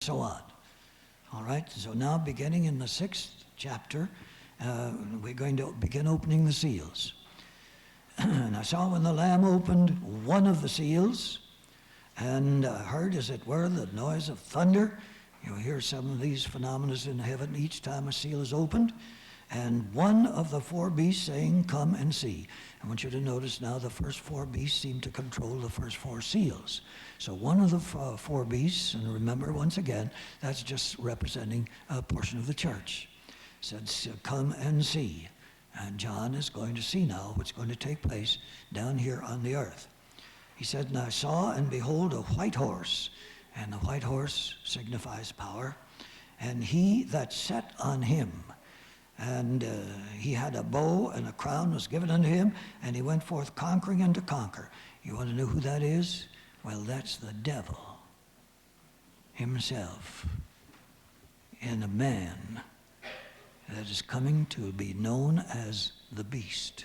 so on. All right, so now beginning in the 6th chapter, we're going to begin opening the seals. And I saw when the Lamb opened one of the seals, and I heard, as it were, the noise of thunder. You'll hear some of these phenomena in heaven each time a seal is opened. And one of the 4 beasts saying, "Come and see." I want you to notice now the first 4 beasts seem to control the first 4 seals. So one of the 4 beasts, and remember once again, that's just representing a portion of the church, said, "Come and see." And John is going to see now what's going to take place down here on the earth. He said, "And I saw and behold a white horse," and the white horse signifies power, "and he that sat on him, and he had a bow, and a crown was given unto him, and he went forth conquering and to conquer." You want to know who that is? Well, that's the devil himself in a man that is coming to be known as the beast.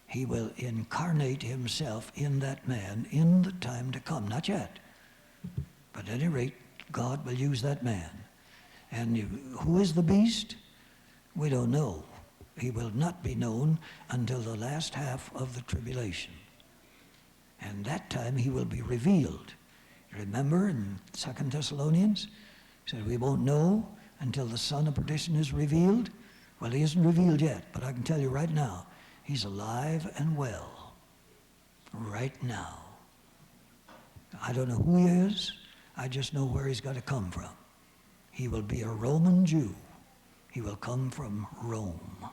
He will incarnate himself in that man in the time to come. Not yet, but at any rate, God will use that man. And who is the beast? We don't know. He will not be known until the last half of the tribulation. And that time he will be revealed. Remember in 2 Thessalonians, he said we won't know until the son of perdition is revealed. Well, he isn't revealed yet, but I can tell you right now, he's alive and well right now. I don't know who he is. I just know where he's got to come from. He will be a Roman Jew. He will come from Rome.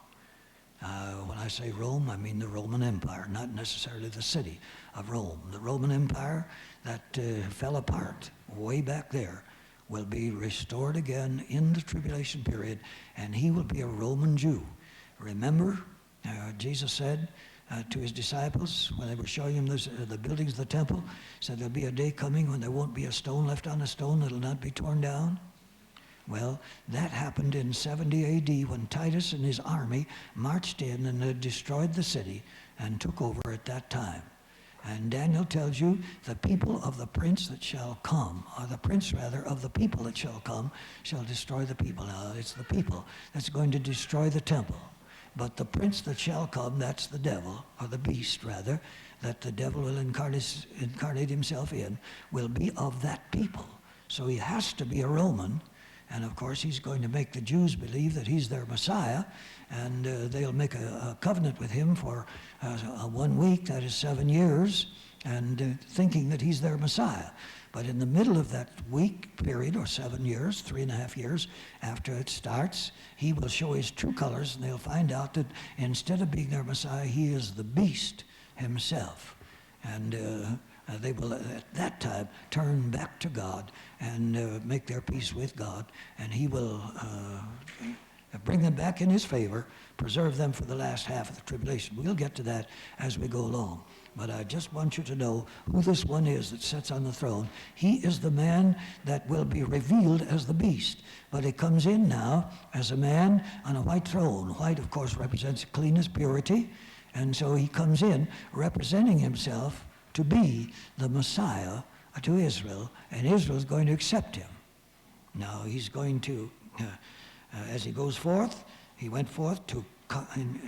When I say Rome, I mean the Roman Empire, not necessarily the city of Rome. The Roman Empire that fell apart way back there will be restored again in the tribulation period, and he will be a Roman Jew. Remember, Jesus said to his disciples when they were showing him the buildings of the temple, said there'll be a day coming when there won't be a stone left on a stone that'll not be torn down. Well, that happened in 70 AD when Titus and his army marched in and destroyed the city and took over at that time. And Daniel tells you the people of the prince that shall come, or the prince rather of the people that shall come, shall destroy the people. Now, it's the people that's going to destroy the temple. But the prince that shall come, that's the devil, or the beast rather, that the devil will incarnate himself in, will be of that people. So he has to be a Roman. And of course, he's going to make the Jews believe that he's their Messiah, and they'll make a covenant with him for 1 week, that is 7 years, and thinking that he's their Messiah. But in the middle of that week period, or 7 years, 3.5 years after it starts, he will show his true colors, and they'll find out that instead of being their Messiah, he is the beast himself. And they will at that time turn back to God and make their peace with God, and he will bring them back in his favor, preserve them for the last half of the tribulation. We'll get to that as we go along. But I just want you to know who this one is that sits on the throne. He is the man that will be revealed as the beast. But he comes in now as a man on a white throne. White, of course, represents cleanness, purity. And so he comes in representing himself to be the Messiah to Israel, and Israel is going to accept him. Now he's going to, as he goes forth, he went forth to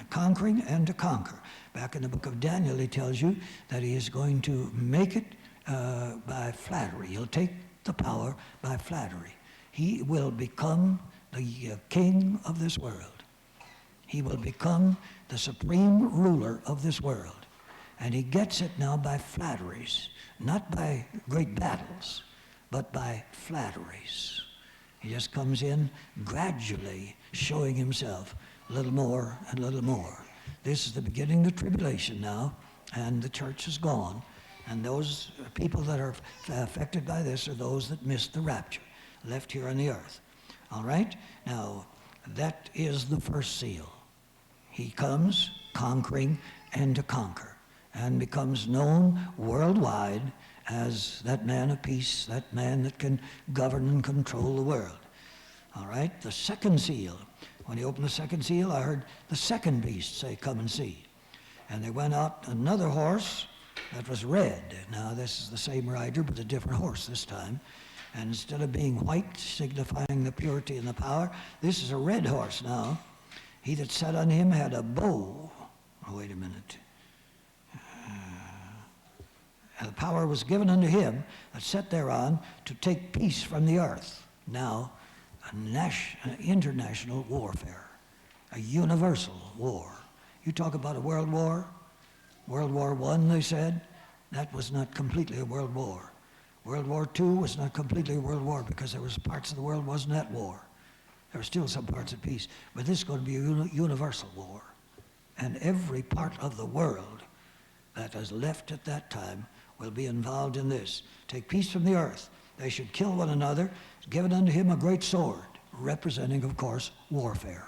conquering and to conquer. Back in the book of Daniel, he tells you that he is going to make it by flattery. He'll take the power by flattery. He will become the king of this world. He will become the supreme ruler of this world. And he gets it now by flatteries, not by great battles, but by flatteries. He just comes in gradually showing himself a little more and a little more. This is the beginning of the tribulation now, and the church is gone. And those people that are affected by this are those that missed the rapture, left here on the earth. All right? Now, that is the first seal. He comes conquering and to conquer, and becomes known worldwide as that man of peace, that man that can govern and control the world. All right, the second seal. When he opened the second seal, I heard the second beast say, "Come and see." And there went out another horse that was red. Now, this is the same rider, but a different horse this time. And instead of being white, signifying the purity and the power, this is a red horse now. He that sat on him had a bow. Oh, wait a minute. The power was given unto him that sat thereon to take peace from the earth. Now, an international warfare, a universal war. You talk about a world war, World War I, they said, that was not completely a world war. World War II was not completely a world war because there was parts of the world wasn't at war. There were still some parts at peace. But this is going to be a universal war. And every part of the world that is left at that time will be involved in this. Take peace from the earth. They should kill one another. Given unto him a great sword, representing, of course, warfare.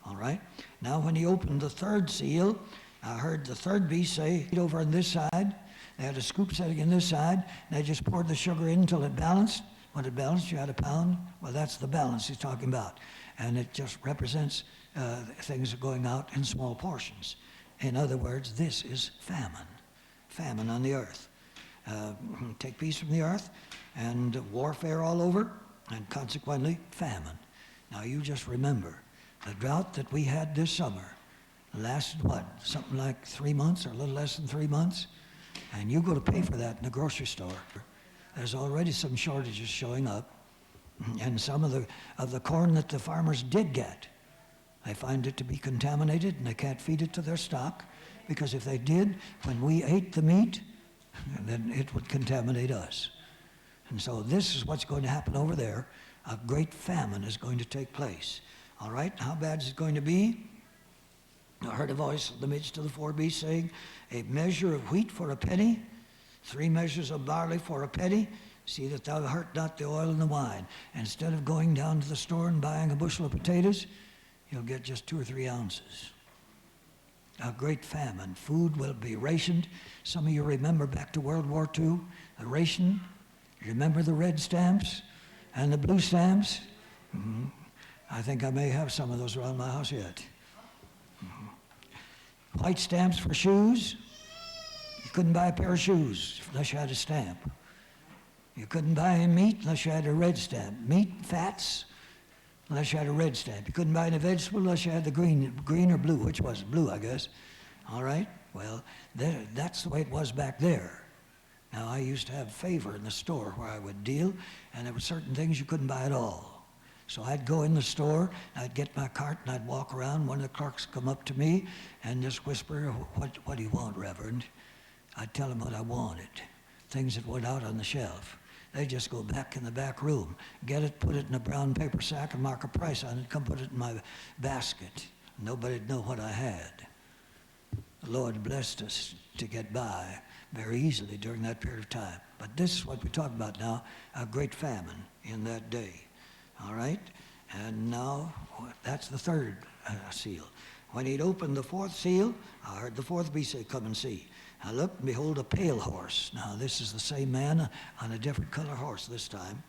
All right? Now, when he opened the third seal, I heard the third beast say, over on this side. They had a scoop setting in this side, and they just poured the sugar in until it balanced. When it balanced, you had a pound. Well, that's the balance he's talking about. And it just represents things going out in small portions. In other words, this is famine. Famine on the earth. Take peace from the earth, and warfare all over, and consequently, famine. Now, you just remember, the drought that we had this summer lasted, what, something like 3 months, or a little less than 3 months? And you go to pay for that in the grocery store. There's already some shortages showing up. And some of the corn that the farmers did get, they find it to be contaminated and they can't feed it to their stock, because if they did, when we ate the meat, then it would contaminate us. And so this is what's going to happen over there. A great famine is going to take place. All right, how bad is it going to be? I heard a voice in the midst of the four beasts saying, a measure of wheat for a penny, 3 measures of barley for a penny. See that thou hurt not the oil and the wine. Instead of going down to the store and buying a bushel of potatoes, you'll get just 2 or 3 ounces. A great famine. Food will be rationed. Some of you remember back to World War II, the ration. You remember the red stamps and the blue stamps? Mm-hmm. I think I may have some of those around my house yet. Mm-hmm. White stamps for shoes. You couldn't buy a pair of shoes unless you had a stamp. You couldn't buy meat unless you had a red stamp. Meat, fats, unless you had a red stamp. You couldn't buy any vegetable unless you had the green or blue. Which was it? Blue, I guess. All right? Well, that's the way it was back there. Now, I used to have favor in the store where I would deal, and there were certain things you couldn't buy at all. So I'd go in the store, I'd get my cart, and I'd walk around. One of the clerks would come up to me and just whisper, what do you want, Reverend? I'd tell him what I wanted, things that went out on the shelf. They'd just go back in the back room, get it, put it in a brown paper sack, and mark a price on it, come put it in my basket. Nobody'd know what I had. The Lord blessed us to get by very easily during that period of time. But this is what we talk about now, a great famine in that day. All right? And now, that's the third seal. When he'd opened the fourth seal, I heard the fourth beast say, come and see. I looked, and behold, a pale horse. Now, this is the same man on a different color horse this time.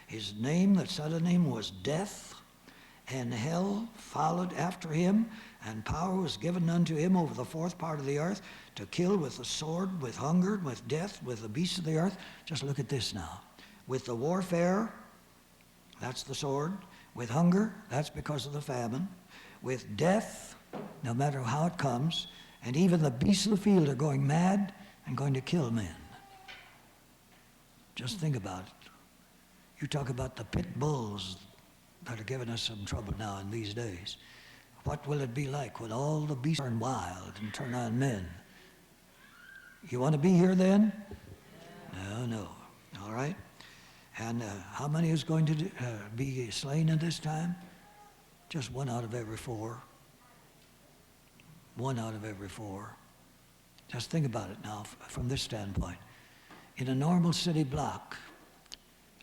His name that sat on him was Death, and hell followed after him, and power was given unto him over the fourth part of the earth to kill with the sword, with hunger, with death, with the beasts of the earth. Just look at this now. With the warfare, that's the sword. With hunger, that's because of the famine. With death, no matter how it comes, and even the beasts of the field are going mad and going to kill men. Just think about it. You talk about the pit bulls that are giving us some trouble now in these days. What will it be like when all the beasts turn wild and turn on men? You want to be here then? No. All right? And how many is going to be slain in this time? Just 1 out of every 4. 1 out of every 4. Just think about it now from this standpoint. In a normal city block,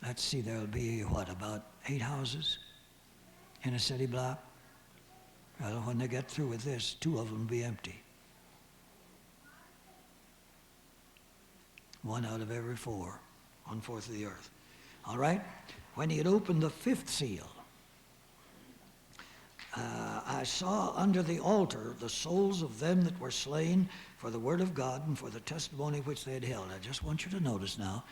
let's see, there'll be, about 8 houses in a city block? Well, when they get through with this, 2 of them will be empty. 1 out of every 4, 1/4 of the earth. All right? When he had opened the 5th seal, I saw under the altar the souls of them that were slain for the word of God and for the testimony which they had held. I just want you to notice now,